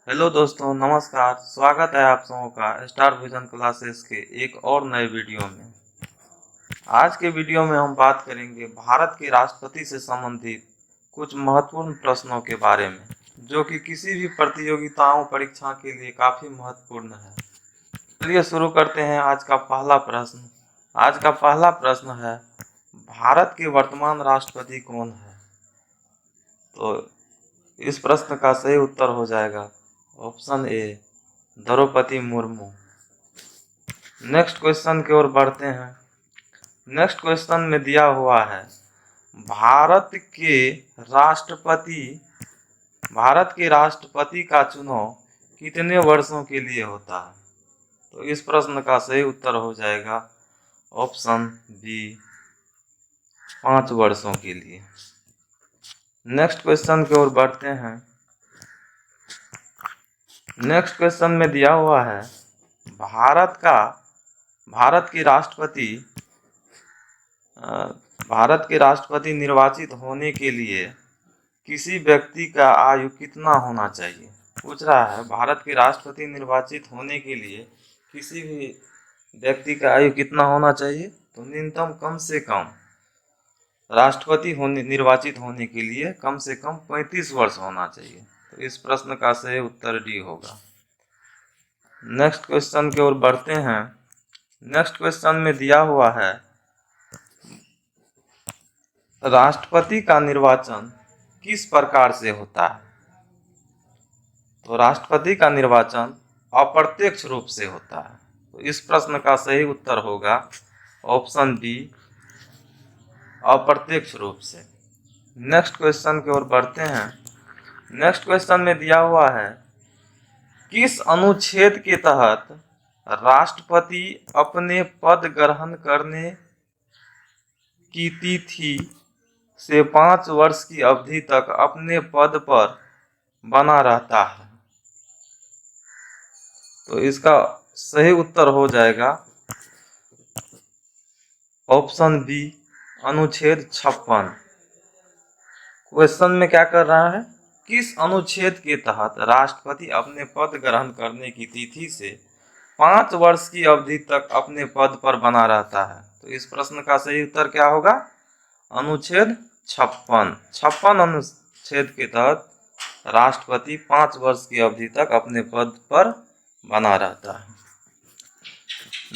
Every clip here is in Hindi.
हेलो दोस्तों, नमस्कार। स्वागत है आप सबों का स्टार विजन क्लासेस के एक और नए वीडियो में। आज के वीडियो में हम बात करेंगे भारत के राष्ट्रपति से संबंधित कुछ महत्वपूर्ण प्रश्नों के बारे में, जो कि किसी भी प्रतियोगिताओं परीक्षा के लिए काफ़ी महत्वपूर्ण है। चलिए शुरू करते हैं आज का पहला प्रश्न। आज का पहला प्रश्न है, भारत के वर्तमान राष्ट्रपति कौन है? तो इस प्रश्न का सही उत्तर हो जाएगा option A, Draupadi Murmu. Next question की ओर बढ़ते हैं। नेक्स्ट क्वेश्चन में दिया हुआ है, भारत के राष्ट्रपति भारत के राष्ट्रपति का चुनाव कितने वर्षों के लिए होता है? तो इस प्रश्न का सही उत्तर हो जाएगा ऑप्शन बी, 5 वर्षों के लिए। नेक्स्ट क्वेश्चन की ओर बढ़ते हैं। नेक्स्ट क्वेश्चन में दिया हुआ है, भारत के राष्ट्रपति भारत के राष्ट्रपति निर्वाचित होने के लिए किसी व्यक्ति का आयु कितना होना चाहिए? पूछ रहा है, भारत के राष्ट्रपति निर्वाचित होने के लिए किसी भी व्यक्ति का आयु कितना होना चाहिए? तो न्यूनतम कम से कम राष्ट्रपति निर्वाचित होने के लिए कम से कम 35 वर्ष होना चाहिए। तो इस प्रश्न का सही उत्तर डी होगा। नेक्स्ट क्वेश्चन की ओर बढ़ते हैं। नेक्स्ट क्वेश्चन में दिया हुआ है, राष्ट्रपति का निर्वाचन किस प्रकार से होता है? तो राष्ट्रपति का निर्वाचन अप्रत्यक्ष रूप से होता है। तो इस प्रश्न का सही उत्तर होगा ऑप्शन बी, अप्रत्यक्ष रूप से। नेक्स्ट क्वेश्चन की ओर बढ़ते हैं। नेक्स्ट क्वेश्चन में दिया हुआ है, किस अनुच्छेद के तहत राष्ट्रपति अपने पद ग्रहण करने की तिथि से 5 वर्ष की अवधि तक अपने पद पर बना रहता है? तो इसका सही उत्तर हो जाएगा ऑप्शन बी, अनुच्छेद 56। क्वेश्चन में क्या कर रहा है, किस अनुच्छेद के तहत राष्ट्रपति अपने पद ग्रहण करने की तिथि से 5 वर्ष की अवधि तक अपने पद पर बना रहता है? तो इस प्रश्न का सही उत्तर क्या होगा? अनुच्छेद 56 अनुच्छेद के तहत राष्ट्रपति 5 वर्ष की अवधि तक अपने पद पर बना रहता है।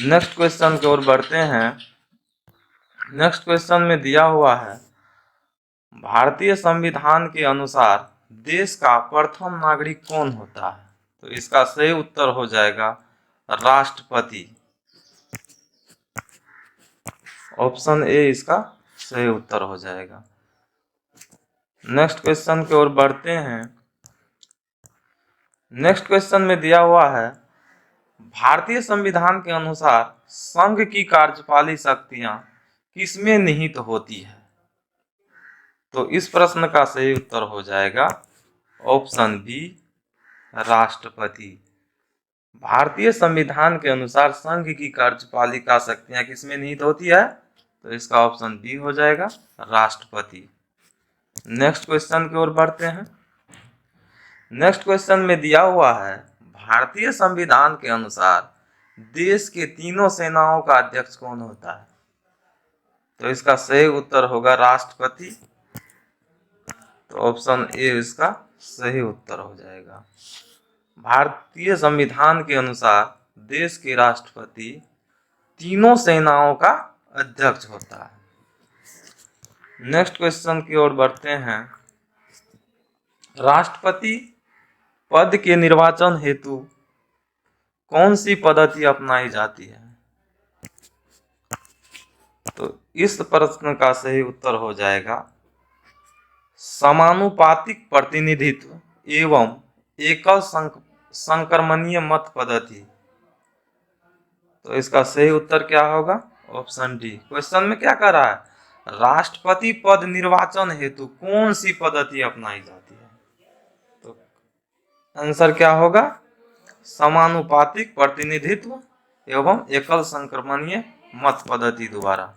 नेक्स्ट क्वेश्चन की ओर बढ़ते हैं। नेक्स्ट क्वेश्चन में दिया हुआ है, भारतीय संविधान के अनुसार देश का प्रथम नागरिक कौन होता है? तो इसका सही उत्तर हो जाएगा राष्ट्रपति। ऑप्शन ए इसका सही उत्तर हो जाएगा। नेक्स्ट क्वेश्चन की ओर बढ़ते हैं। नेक्स्ट क्वेश्चन में दिया हुआ है, भारतीय संविधान के अनुसार संघ की कार्यपालिक शक्तियां किसमें निहित होती है? तो इस प्रश्न का सही उत्तर हो जाएगा ऑप्शन बी, राष्ट्रपति। भारतीय संविधान के अनुसार संघ की कार्यपालिका शक्तियां किसमें निहित होती है? तो इसका ऑप्शन बी हो जाएगा, राष्ट्रपति। नेक्स्ट क्वेश्चन की ओर बढ़ते हैं। नेक्स्ट क्वेश्चन में दिया हुआ है, भारतीय संविधान के अनुसार देश के तीनों सेनाओं का अध्यक्ष कौन होता है? तो इसका सही उत्तर होगा राष्ट्रपति। तो ऑप्शन ए इसका सही उत्तर हो जाएगा। भारतीय संविधान के अनुसार देश के राष्ट्रपति तीनों सेनाओं का अध्यक्ष होता है। नेक्स्ट क्वेश्चन की ओर बढ़ते हैं। राष्ट्रपति पद के निर्वाचन हेतु कौन सी पद्धति अपनाई जाती है? तो इस प्रश्न का सही उत्तर हो जाएगा समानुपातिक प्रतिनिधित्व एवं एकल संक्रमणीय मत पद्धति। तो इसका सही उत्तर क्या होगा? Option D. क्वेश्चन में क्या कर रहा है, राष्ट्रपति पद निर्वाचन हेतु कौन सी पद्धति अपनाई जाती है? तो आंसर क्या होगा? समानुपातिक प्रतिनिधित्व एवं एकल संक्रमणीय मत पद्धति द्वारा।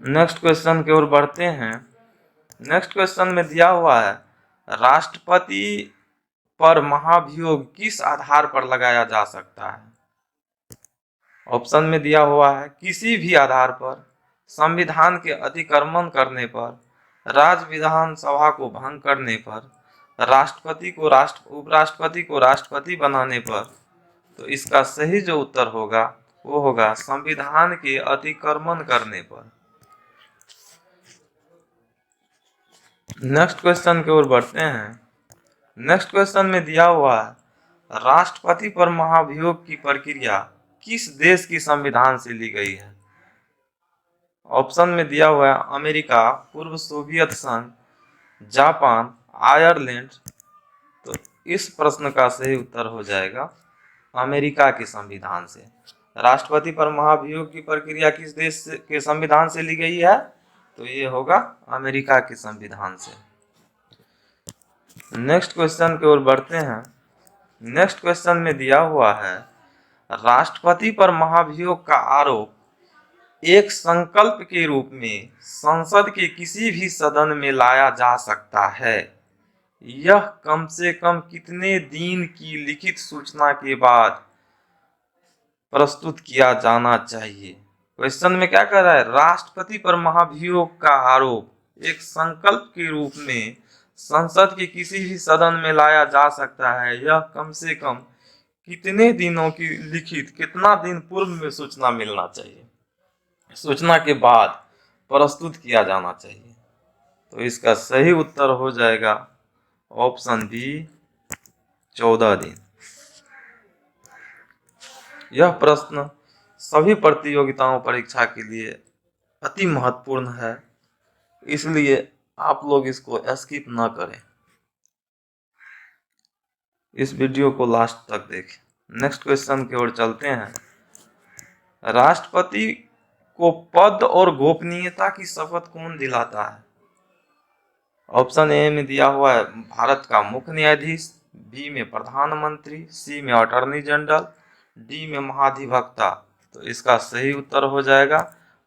नेक्स्ट क्वेश्चन की ओर बढ़ते हैं। नेक्स्ट क्वेश्चन में दिया हुआ है, राष्ट्रपति पर महाभियोग किस आधार पर लगाया जा सकता है? ऑप्शन में दिया हुआ है किसी भी आधार पर, संविधान के अतिक्रमण करने पर, राज्य विधानसभा को भंग करने पर, उपराष्ट्रपति को राष्ट्रपति बनाने पर। तो इसका सही जो उत्तर होगा वो होगा संविधान के अतिक्रमण करने पर। नेक्स्ट क्वेश्चन की ओर बढ़ते हैं। नेक्स्ट क्वेश्चन में दिया हुआ है राष्ट्रपति पर महाभियोग की प्रक्रिया किस देश की संविधान से ली गई है? ऑप्शन में दिया हुआ है अमेरिका, पूर्व सोवियत संघ, जापान, आयरलैंड। तो इस प्रश्न का सही उत्तर हो जाएगा अमेरिका के संविधान से। राष्ट्रपति पर महाभियोग की प्रक्रिया किस देश के संविधान से ली गई है? तो ये होगा अमेरिका के संविधान से। नेक्स्ट क्वेश्चन की ओर बढ़ते हैं। नेक्स्ट क्वेश्चन में दिया हुआ है राष्ट्रपति पर महाभियोग का आरोप एक संकल्प के रूप में संसद के किसी भी सदन में लाया जा सकता है। यह कम से कम कितने दिन की लिखित सूचना के बाद प्रस्तुत किया जाना चाहिए? क्वेश्चन में क्या कर रहा है? राष्ट्रपति पर महाभियोग का आरोप एक संकल्प के रूप में संसद के किसी भी सदन में लाया जा सकता है। यह कम से कम कितने दिनों की लिखित, कितना दिन पूर्व में सूचना मिलना चाहिए, सूचना के बाद प्रस्तुत किया जाना चाहिए। तो इसका सही उत्तर हो जाएगा ऑप्शन बी 14 दिन। यह प्रश्न सभी प्रतियोगिताओं परीक्षा के लिए अति महत्वपूर्ण है, इसलिए आप लोग इसको स्किप न करें, इस वीडियो को लास्ट तक देखें। नेक्स्ट क्वेश्चन की ओर चलते हैं। राष्ट्रपति को पद और गोपनीयता की शपथ कौन दिलाता है? ऑप्शन ए में दिया हुआ है भारत का मुख्य न्यायाधीश, बी में प्रधानमंत्री, सी में अटॉर्नी जनरल, डी में महाधिवक्ता। तो इसका सही उत्तर हो जाएगा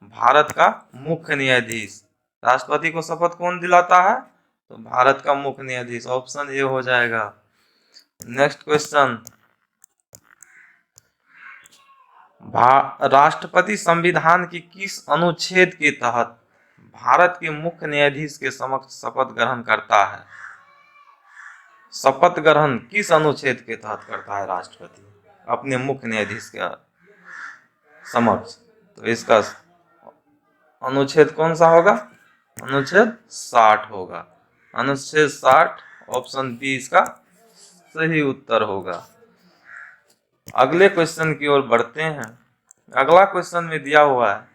भारत का मुख्य न्यायाधीश। राष्ट्रपति को शपथ कौन दिलाता है? तो भारत का मुख्य न्यायाधीश। ऑप्शन ए हो जाएगा। नेक्स्ट क्वेश्चन, राष्ट्रपति संविधान की किस अनुच्छेद के तहत भारत के मुख्य न्यायाधीश के समक्ष शपथ ग्रहण करता है? शपथ ग्रहण किस अनुच्छेद के तहत करता है राष्ट्रपति अपने मुख्य न्यायाधीश के समक्ष? तो इसका अनुच्छेद कौन सा होगा? अनुच्छेद 60 होगा। अनुच्छेद 60 ऑप्शन बी इसका सही उत्तर होगा। अगले क्वेश्चन की ओर बढ़ते हैं। अगला क्वेश्चन में दिया हुआ है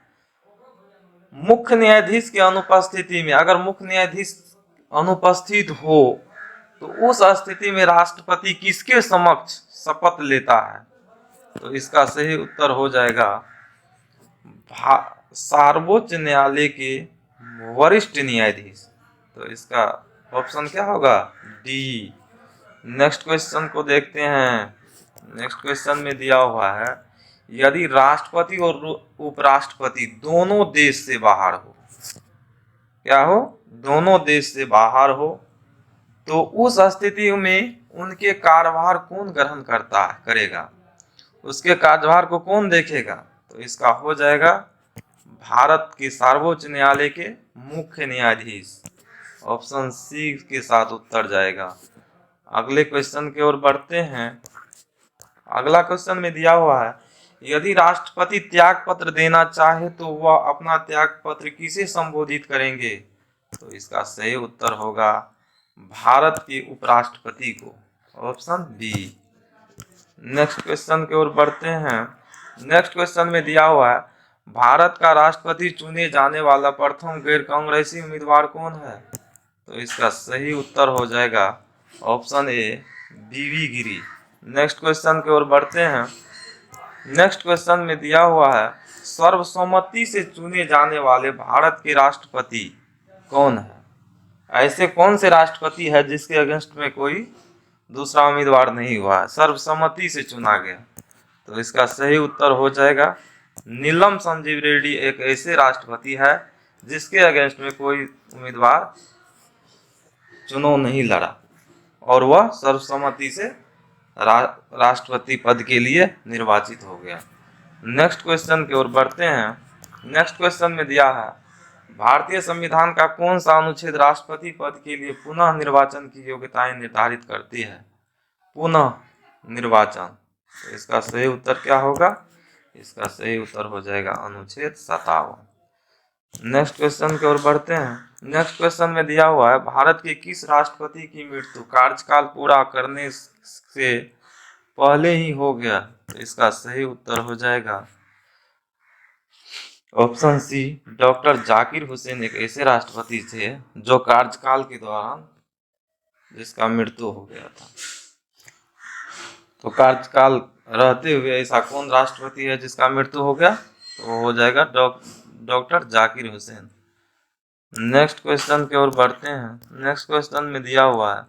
मुख्य न्यायाधीश की अनुपस्थिति में, अगर मुख्य न्यायाधीश अनुपस्थित हो तो उस स्थिति में राष्ट्रपति किसके समक्ष शपथ लेता है? तो इसका सही उत्तर हो जाएगा सर्वोच्च न्यायालय के वरिष्ठ न्यायाधीश। तो इसका ऑप्शन क्या होगा? डी। नेक्स्ट क्वेश्चन को देखते हैं। नेक्स्ट क्वेश्चन में दिया हुआ है यदि राष्ट्रपति और उपराष्ट्रपति दोनों देश से बाहर हो, क्या हो? दोनों देश से बाहर हो, तो उस स्थिति में उनके कार्यभार कौन ग्रहण करेगा? उसके कार्यभार को कौन देखेगा? तो इसका हो जाएगा भारत के सर्वोच्च न्यायालय के मुख्य न्यायाधीश। ऑप्शन सी के साथ उत्तर जाएगा। अगले क्वेश्चन की ओर बढ़ते हैं। अगला क्वेश्चन में दिया हुआ है यदि राष्ट्रपति त्याग पत्र देना चाहे तो वह अपना त्याग पत्र किसे संबोधित करेंगे? तो इसका सही उत्तर होगा भारत के उपराष्ट्रपति को। Option B. नेक्स्ट क्वेश्चन की ओर बढ़ते हैं। नेक्स्ट क्वेश्चन में दिया हुआ है भारत का राष्ट्रपति चुने जाने वाला प्रथम गैर कांग्रेसी उम्मीदवार कौन है? तो इसका सही उत्तर हो जाएगा ऑप्शन ए बीवी गिरी। नेक्स्ट क्वेश्चन की ओर बढ़ते हैं। नेक्स्ट क्वेश्चन में दिया हुआ है सर्वसम्मति से चुने जाने वाले भारत के राष्ट्रपति कौन है? ऐसे कौन से राष्ट्रपति है जिसके अगेंस्ट में कोई दूसरा उम्मीदवार नहीं हुआ है, सर्वसम्मति से चुना गया? तो इसका सही उत्तर हो जाएगा नीलम संजीव रेड्डी एक ऐसे राष्ट्रपति है जिसके अगेंस्ट में कोई उम्मीदवार चुनाव नहीं लड़ा। और वह सर्वसम्मति से राष्ट्रपति पद के लिए निर्वाचित हो गया। नेक्स्ट क्वेश्चन की ओर बढ़ते हैं। नेक्स्ट क्वेश्चन में दिया है, भारतीय संविधान का कौन सा अनुच्छेद राष्ट्रपति पद के लिए पुनः निर्वाचन की योग्यताएं निर्धारित करती है? पुनः निर्वाचन। तो इसका सही उत्तर क्या होगा? इसका सही उत्तर हो जाएगा अनुच्छेद 57। नेक्स्ट क्वेश्चन की ओर बढ़ते हैं। नेक्स्ट क्वेश्चन में दिया हुआ है, भारत के किस राष्ट्रपति की मृत्यु कार्यकाल पूरा करने से पहले ही हो गया? तो इसका सही उत्तर हो जाएगा option C, doctor Zakir Hussain एक ऐसे राष्ट्रपति थे जो कार्यकाल के दौरान जिसका मृत्यु हो गया था। तो कार्यकाल रहते हुए ऐसा कौन राष्ट्रपति है जिसका मृत्यु हो गया? तो हो जाएगा doctor Zakir Hussain. Next question की ओर बढ़ते हैं। नेक्स्ट क्वेश्चन में दिया हुआ है,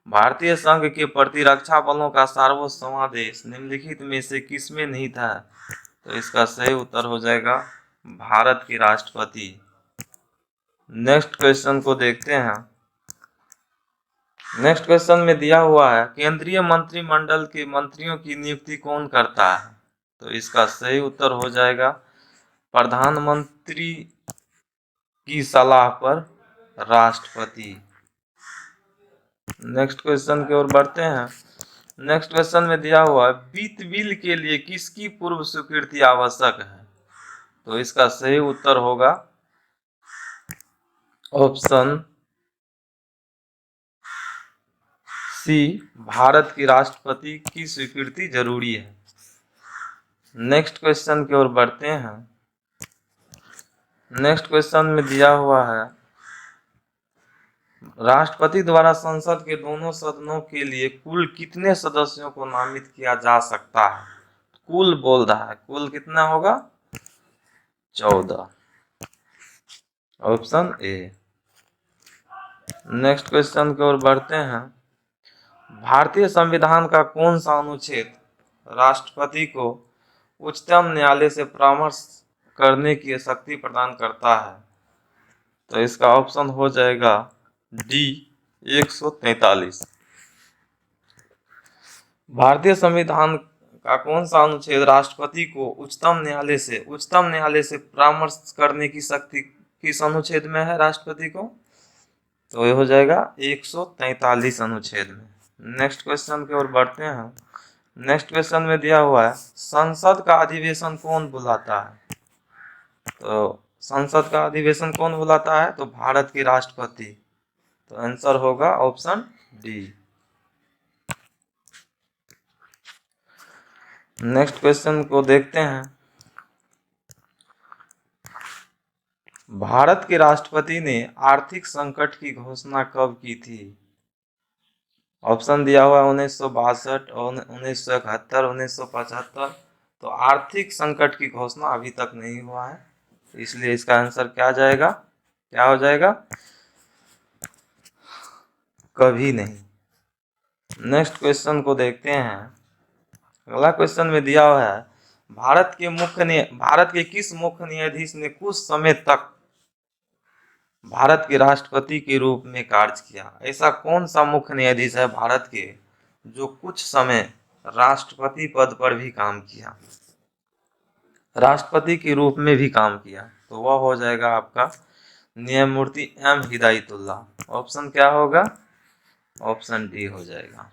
भारतीय संघ के प्रतिरक्षा बलों का सार्वभौम आदेश निम्नलिखित में से किसमें नहीं था? तो इसका सही उत्तर हो जाएगा भारत के राष्ट्रपति। नेक्स्ट क्वेश्चन को देखते हैं। नेक्स्ट क्वेश्चन में दिया हुआ है, केंद्रीय मंत्रिमंडल के मंत्रियों की नियुक्ति कौन करता है? तो इसका सही उत्तर हो जाएगा प्रधानमंत्री की सलाह पर राष्ट्रपति। नेक्स्ट क्वेश्चन की ओर बढ़ते हैं। नेक्स्ट क्वेश्चन में दिया हुआ है, वित्त बिल के लिए किसकी पूर्व स्वीकृति आवश्यक है? तो इसका सही उत्तर होगा ऑप्शन सी, भारत के राष्ट्रपति की स्वीकृति जरूरी है। नेक्स्ट क्वेश्चन की ओर बढ़ते हैं। नेक्स्ट क्वेश्चन में दिया हुआ है, राष्ट्रपति द्वारा संसद के दोनों सदनों के लिए कुल कितने सदस्यों को नामित किया जा सकता है? कुल बोल रहा है, कुल कितना होगा? 14। Option A. नेक्स्ट क्वेश्चन की ओर बढ़ते हैं। भारतीय संविधान का कौन सा अनुच्छेद राष्ट्रपति को उच्चतम न्यायालय से परामर्श करने की शक्ति प्रदान करता है? तो इसका ऑप्शन हो जाएगा डी, 143। भारतीय संविधान का कौन सा अनुच्छेद राष्ट्रपति को उच्चतम न्यायालय से परामर्श करने की शक्ति किस अनुच्छेद में है राष्ट्रपति को? तो ये हो जाएगा 143 अनुच्छेद में। नेक्स्ट क्वेश्चन की ओर बढ़ते हैं। नेक्स्ट क्वेश्चन में दिया हुआ है, संसद का अधिवेशन कौन बुलाता है? तो संसद का अधिवेशन कौन बुलाता है? तो भारत के राष्ट्रपति। तो आंसर होगा ऑप्शन डी। नेक्स्ट क्वेश्चन को देखते हैं। भारत के राष्ट्रपति ने आर्थिक संकट की घोषणा कब की थी? ऑप्शन दिया हुआ 1962 और 1971, 1975। तो आर्थिक संकट की घोषणा अभी तक नहीं हुआ है, इसलिए इसका आंसर क्या जाएगा? क्या हो जाएगा? कभी नहीं। नेक्स्ट क्वेश्चन को देखते हैं। अगला क्वेश्चन में दिया हुआ है, भारत के किस मुख्य न्यायाधीश ने कुछ समय तक भारत के राष्ट्रपति के रूप में कार्य किया? ऐसा कौन सा मुख्य न्यायाधीश है भारत के जो कुछ समय राष्ट्रपति पद पर भी काम किया, राष्ट्रपति के रूप में भी काम किया? तो वह हो जाएगा आपका न्यायमूर्ति एम हिदायतुल्ला। ऑप्शन क्या होगा? ऑप्शन डी हो जाएगा।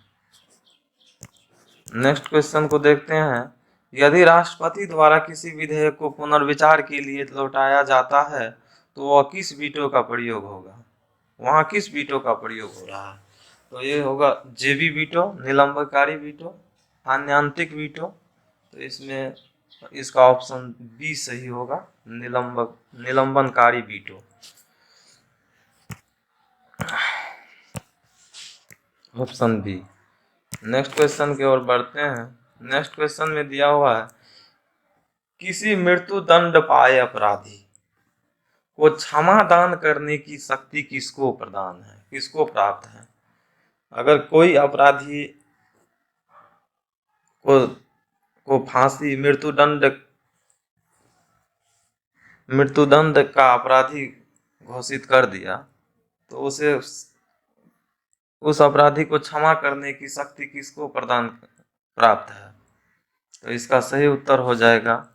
नेक्स्ट क्वेश्चन को देखते हैं। यदि राष्ट्रपति द्वारा किसी विधेयक को पुनर्विचार के लिए लौटाया जाता है तो वह किस वीटो का प्रयोग होगा? वहाँ किस वीटो का प्रयोग हो रहा है? तो ये होगा जेबी वीटो, निलंबनकारी वीटो, आन्यांतिक वीटो। तो इसमें इसका ऑप्शन बी सही होगा, निलंबनकारी veto. Option B. Next question की ओर बढ़ते हैं। नेक्स्ट क्वेश्चन में दिया हुआ है, किसी मृत्यु दंड पाए अपराधी को क्षमा दान करने की शक्ति किसको प्रदान है, किसको प्राप्त है? अगर कोई अपराधी को फांसी मृत्युदंड का अपराधी घोषित कर दिया तो उसे उस अपराधी को क्षमा करने की शक्ति किसको प्रदान प्राप्त है? तो इसका सही उत्तर हो जाएगा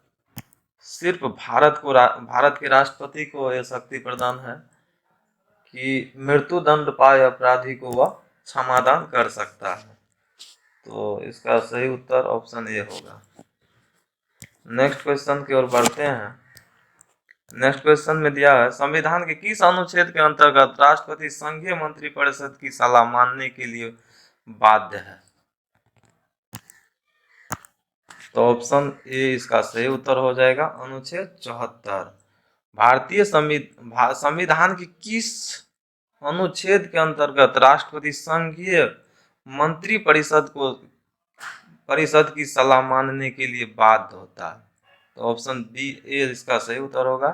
सिर्फ भारत के राष्ट्रपति को यह शक्ति प्रदान है कि मृत्यु दंड पाए अपराधी को वह क्षमादान कर सकता है। तो इसका सही उत्तर ऑप्शन ए होगा। नेक्स्ट क्वेश्चन की ओर बढ़ते हैं। नेक्स्ट क्वेश्चन में दिया है संविधान के किस अनुच्छेद के अंतर्गत राष्ट्रपति संघीय मंत्रिपरिषद की सलाह मानने के लिए बाध्य है? तो ऑप्शन ए इसका सही उत्तर हो जाएगा अनुच्छेद 74। भारतीय संविधान की किस अनुच्छेद के अंतर्गत राष्ट्रपति संघीय मंत्रिपरिषद की सलाह मानने के लिए बाध्य होता है? तो ऑप्शन बी ए इसका सही उत्तर होगा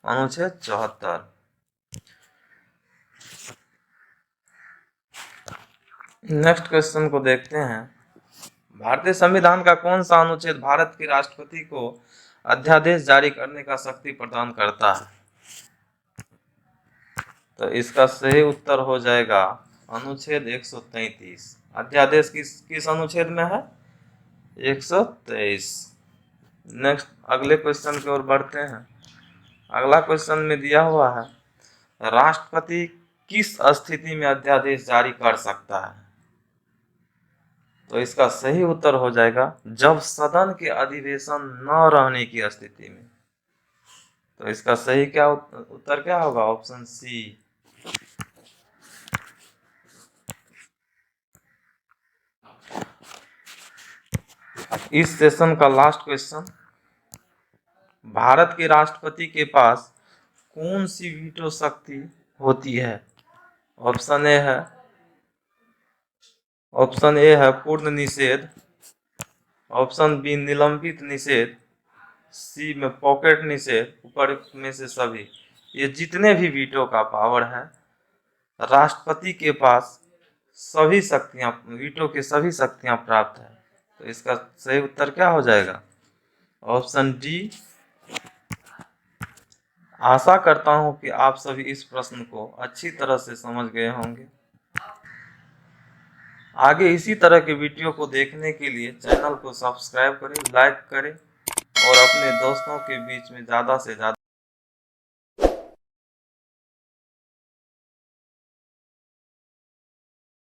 अनुच्छेद 74। नेक्स्ट क्वेश्चन को देखते हैं। भारतीय संविधान का कौन सा अनुच्छेद भारत के राष्ट्रपति को अध्यादेश जारी करने का शक्ति प्रदान करता है? तो इसका सही उत्तर हो जाएगा अनुच्छेद 133। अध्यादेश किस अनुच्छेद में है? 123। नेक्स्ट अगले क्वेश्चन की ओर बढ़ते हैं। अगला क्वेश्चन में दिया हुआ है राष्ट्रपति किस स्थिति में अध्यादेश जारी कर सकता है? तो इसका सही उत्तर हो जाएगा जब सदन के अधिवेशन न रहने की स्थिति में। तो इसका सही उत्तर क्या होगा? Option C. इस सेशन का लास्ट क्वेश्चन, भारत के राष्ट्रपति के पास कौन सी वीटो शक्ति होती है? ऑप्शन ए है पूर्ण निषेध, ऑप्शन बी निलंबित निषेध, सी में पॉकेट निषेध, ऊपर में से सभी। ये जितने भी वीटो का पावर है राष्ट्रपति के पास सभी शक्तियां, वीटो के सभी शक्तियां प्राप्त है। तो इसका सही उत्तर क्या हो जाएगा? Option D. आशा करता हूं कि आप सभी इस प्रश्न को अच्छी तरह से समझ गए होंगे। आगे इसी तरह के वीडियो को देखने के लिए चैनल को सब्सक्राइब करें, लाइक करें और अपने दोस्तों के बीच में ज़्यादा से ज़्यादा